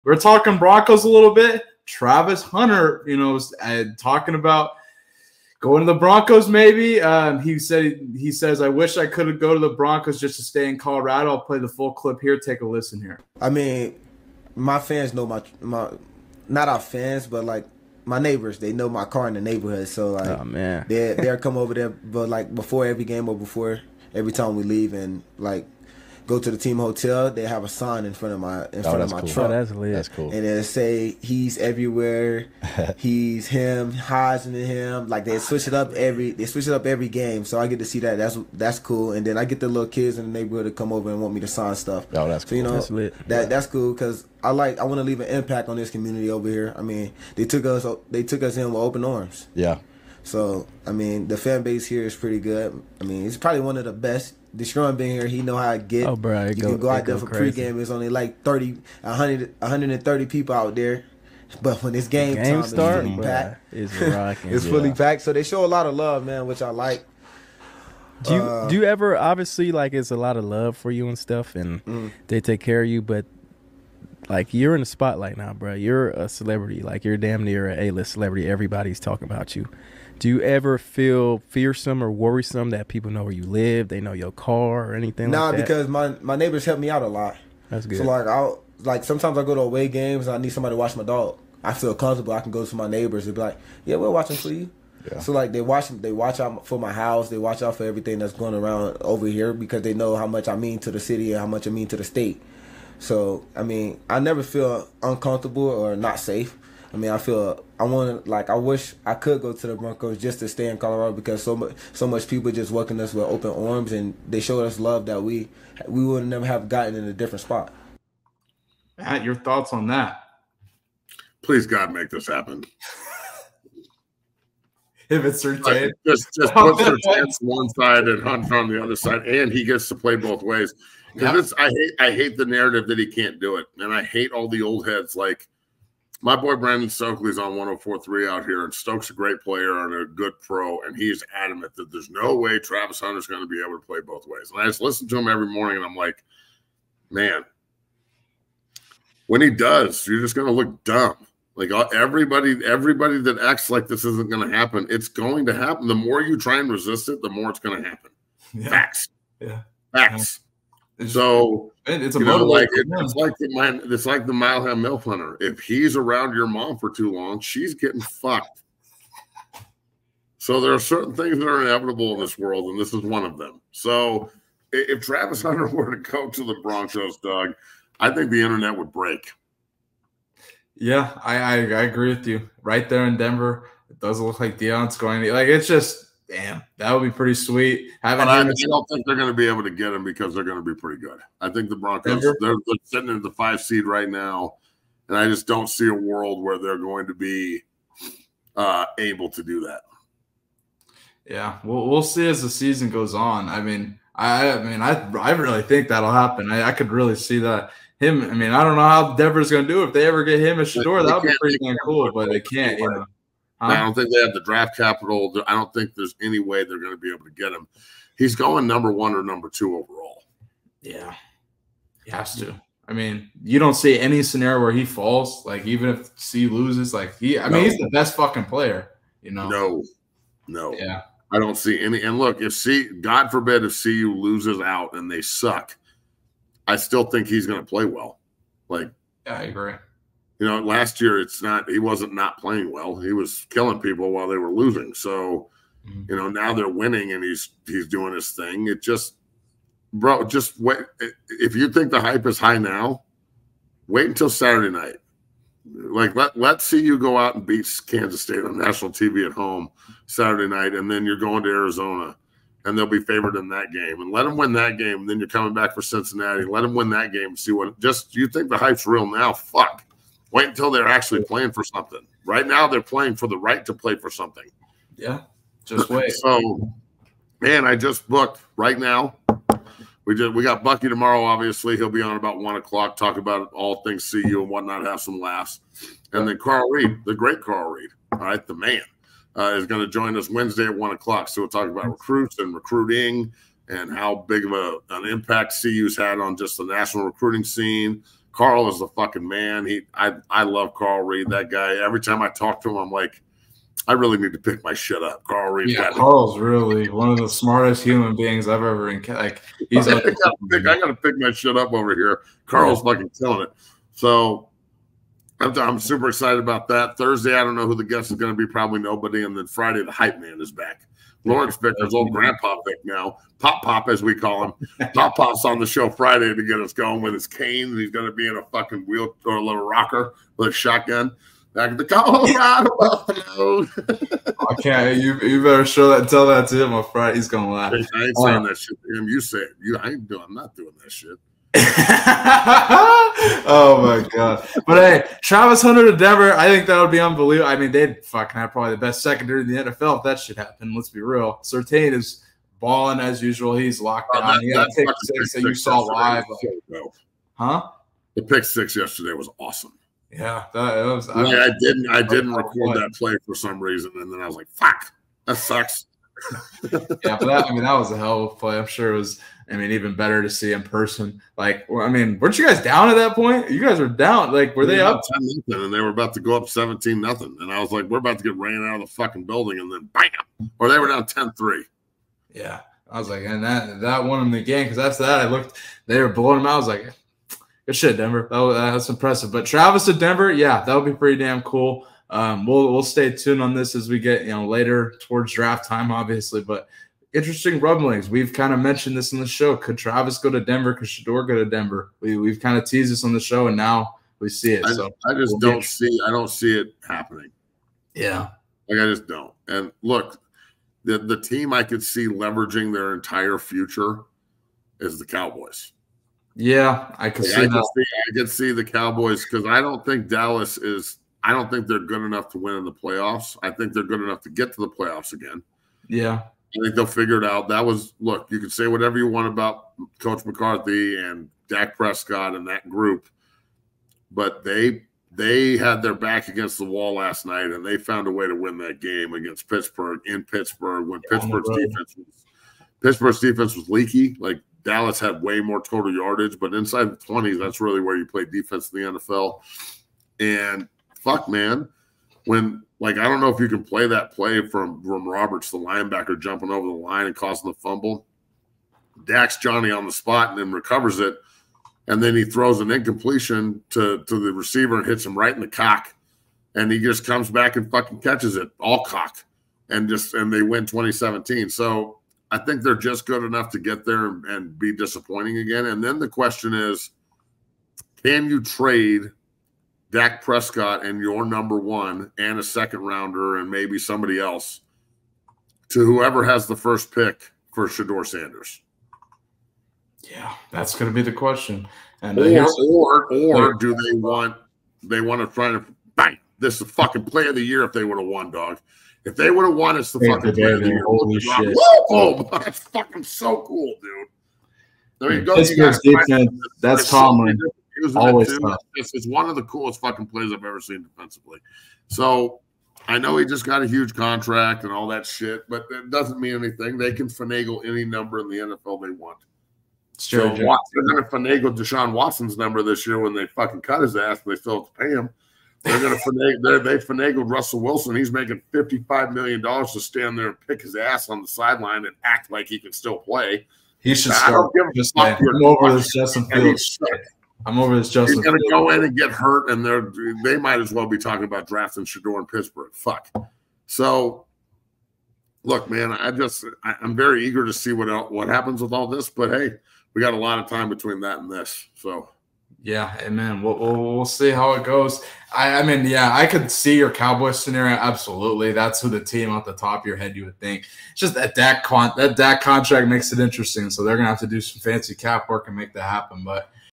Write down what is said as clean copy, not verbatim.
we're talking Broncos a little bit. Travis Hunter, you know, was talking about going to the Broncos maybe. He says, I wish I could go to the Broncos just to stay in Colorado. I'll play the full clip here. Take a listen here. I mean, my fans know my not our fans, but like my neighbors, they know my car in the neighborhood. So like, oh man, they'll come over there, but like before every game or before every time we leave and like go to the team hotel, they have a sign in front of my cool. truck. Oh, that's lit. That's cool. And it'll say he's everywhere. He's him, Heisman and him. Like they switch it up every game. So I get to see that. That's cool. And then I get the little kids in the neighborhood to come over and want me to sign stuff. Oh, that's cool. So, you know, that's lit. That's cool because I want to leave an impact on this community over here. I mean, they took us in with open arms. Yeah. So I mean, the fan base here is pretty good. I mean, it's probably one of the best. Deshaun being here, he know how to get. Oh, bro, you can go out there for pregame. It's only like 130 people out there. But when it's game time, start, it's fully packed. It's rocking. It's fully packed. So they show a lot of love, man, which I like. Do you ever, obviously, like, it's a lot of love for you and stuff, and they take care of you, but like, you're in the spotlight now, bro. You're a celebrity. Like, you're damn near an A-list celebrity. Everybody's talking about you. Do you ever feel fearsome or worrisome that people know where you live, they know your car or anything like that? Nah, because my neighbors help me out a lot. That's good. So like sometimes I go to away games and I need somebody to watch my dog. I feel comfortable. I can go to my neighbors and be like, yeah, we're watching for you. Yeah. So like they watch out for my house. They watch out for everything that's going around over here because they know how much I mean to the city and how much I mean to the state. So I mean, I never feel uncomfortable or not safe. I mean, I wish I could go to the Broncos just to stay in Colorado because so much people just welcome us with open arms and they showed us love that we would never have gotten in a different spot. Matt, your thoughts on that? Please, God, make this happen. If it's Surtain. Just put Surtain on one side and Hunt on the other side, and he gets to play both ways. Because I hate the narrative that he can't do it, and I hate all the old heads like. My boy Brandon Stokely's on 104.3 out here, and Stokes a great player and a good pro, and he's adamant that there's no way Travis Hunter's going to be able to play both ways. And I just listen to him every morning, and I'm like, man, when he does, you're just going to look dumb. Like everybody that acts like this isn't going to happen, it's going to happen. The more you try and resist it, the more it's going to happen. Yeah. Facts. Yeah. Facts. So it's like the Mileham Milf Hunter. If he's around your mom for too long, she's getting fucked. So there are certain things that are inevitable in this world, and this is one of them. So if Travis Hunter were to go to the Broncos, Doug, I think the internet would break. Yeah, I agree with you. Right there in Denver, it doesn't look like Deion's going. Like it's just. Damn, that would be pretty sweet. I don't think they're going to be able to get him because they're going to be pretty good. I think the Broncos, they're sitting in the 5 seed right now, and I just don't see a world where they're going to be able to do that. Yeah, we'll see as the season goes on. I really think that'll happen. I could really see that. I don't know how Denver's going to do it. If they ever get him a Shador, that would be pretty damn cool, but they can't, you know. I don't think they have the draft capital. I don't think there's any way they're going to be able to get him. He's going number 1 or number 2 overall. Yeah, he has to. I mean, you don't see any scenario where he falls. Like even if C loses, like he's the best fucking player. You know? No. Yeah, I don't see any. And look, if God forbid, if CU loses out and they suck, I still think he's going to play well. Like, yeah, I agree. You know, last year he wasn't not playing well. He was killing people while they were losing. So, you know, now they're winning and he's doing his thing. It just, bro, just wait. If you think the hype is high now, wait until Saturday night. Like let's see you go out and beat Kansas State on national TV at home Saturday night, and then you're going to Arizona, and they'll be favored in that game. And let them win that game, and then you're coming back for Cincinnati. Let them win that game. See what? Just you think the hype's real now? Fuck. Wait until they're actually playing for something. Right now, they're playing for the right to play for something. Yeah, just wait. So, man, I just booked right now. We got Bucky tomorrow. Obviously, he'll be on about 1 o'clock. Talk about all things CU and whatnot. Have some laughs, and then Carl Reed, the great Carl Reed, all right, the man, is going to join us Wednesday at 1 o'clock. So we'll talk about recruits and recruiting and how big of an impact CU's had on just the national recruiting scene. Carl is the fucking man. I love Carl Reed, that guy. Every time I talk to him, I'm like, I really need to pick my shit up. Carl Reed. Yeah, Carl's really one of the smartest human beings I've ever like. He's I gotta pick my shit up over here. Carl's fucking killing it. So I'm super excited about that. Thursday, I don't know who the guest is going to be. Probably nobody. And then Friday, the hype man is back. Lawrence Victor's old Grandpa Vic now. Pop, as we call him. Pop's on the show Friday to get us going with his cane. He's going to be in a fucking wheel or a little rocker with a shotgun. Back at the Colorado Buffalo. Okay, you better show that, tell that to him on Friday. He's going to laugh. I ain't saying that shit to him. You say it. I'm not doing that shit. Oh my god! But hey, Travis Hunter to Denver, I think that would be unbelievable. I mean, they'd fucking have probably the best secondary in the NFL if that shit happened. Let's be real. Surtain is balling as usual. He's locked down. He got a pick six that you saw live. Huh? The pick six yesterday was awesome. Yeah, that was. I didn't record that play for some reason, and then I was like, "Fuck, that sucks." Yeah, but that was a hell of a play. I'm sure it was. I mean, even better to see in person. Like, I mean, weren't you guys down at that point? You guys were down. Like, were they up 10-0, and they were about to go up 17-0, and I was like, we're about to get ran out of the fucking building, and then bam, or they were down 10-3. Yeah, I was like, and that won them the game because after that I looked, they were blowing them out. I was like, good shit, Denver. That's impressive. But Travis to Denver, yeah, that would be pretty damn cool. We'll stay tuned on this as we get later towards draft time, obviously, but. Interesting rumblings. We've kind of mentioned this in the show. Could Travis go to Denver? Could Shedeur go to Denver? We've kind of teased this on the show, and now we see it. I just don't see it happening. Yeah. Like, I just don't. And look, the team I could see leveraging their entire future is the Cowboys. Yeah, I could see that. I could see the Cowboys because I don't think Dallas is – I don't think they're good enough to win in the playoffs. I think they're good enough to get to the playoffs again. Yeah. I think they'll figure it out. Look, you can say whatever you want about Coach McCarthy and Dak Prescott and that group, but they had their back against the wall last night, and they found a way to win that game against Pittsburgh in Pittsburgh when Pittsburgh's defense was leaky. Like, Dallas had way more total yardage, but inside the 20s, that's really where you play defense in the NFL. And fuck, man, I don't know if you can play that play from Roberts, the linebacker, jumping over the line and causing the fumble. Dak's Johnny on the spot and then recovers it, and then he throws an incompletion to the receiver and hits him right in the cock, and he just comes back and fucking catches it, all cock, and they win 2017. So I think they're just good enough to get there and be disappointing again. And then the question is, can you trade Dak Prescott and your number one and a second rounder and maybe somebody else to whoever has the first pick for Shedeur Sanders? Yeah, that's going to be the question. And or do they want to try to bang? This is the fucking play of the year if they would have won, dog. If they would have won, it's the fucking play of the year. Holy shit. Oh, that's fucking so cool, dude. There you go. That's Tomlin. Always tough. It's one of the coolest fucking plays I've ever seen defensively. So I know he just got a huge contract and all that shit, but it doesn't mean anything. They can finagle any number in the NFL they want. So they're going to finagle Deshaun Watson's number this year when they fucking cut his ass, but they still have to pay him. They're going to finagle. They finagled Russell Wilson. He's making $55 million to stand there and pick his ass on the sideline and act like he can still play. He should start. I'm over this Justin Fields. I'm over this Justin. He's going to go in and get hurt, and they might as well be talking about drafting Shedeur in Pittsburgh. Fuck. So, look, man, I'm very eager to see what happens with all this. But hey, we got a lot of time between that and this. So, yeah, amen. We'll see how it goes. I mean, yeah, I could see your Cowboys scenario. Absolutely, that's who the team off the top of your head you would think. It's just that Dak contract makes it interesting. So they're gonna have to do some fancy cap work and make that happen. But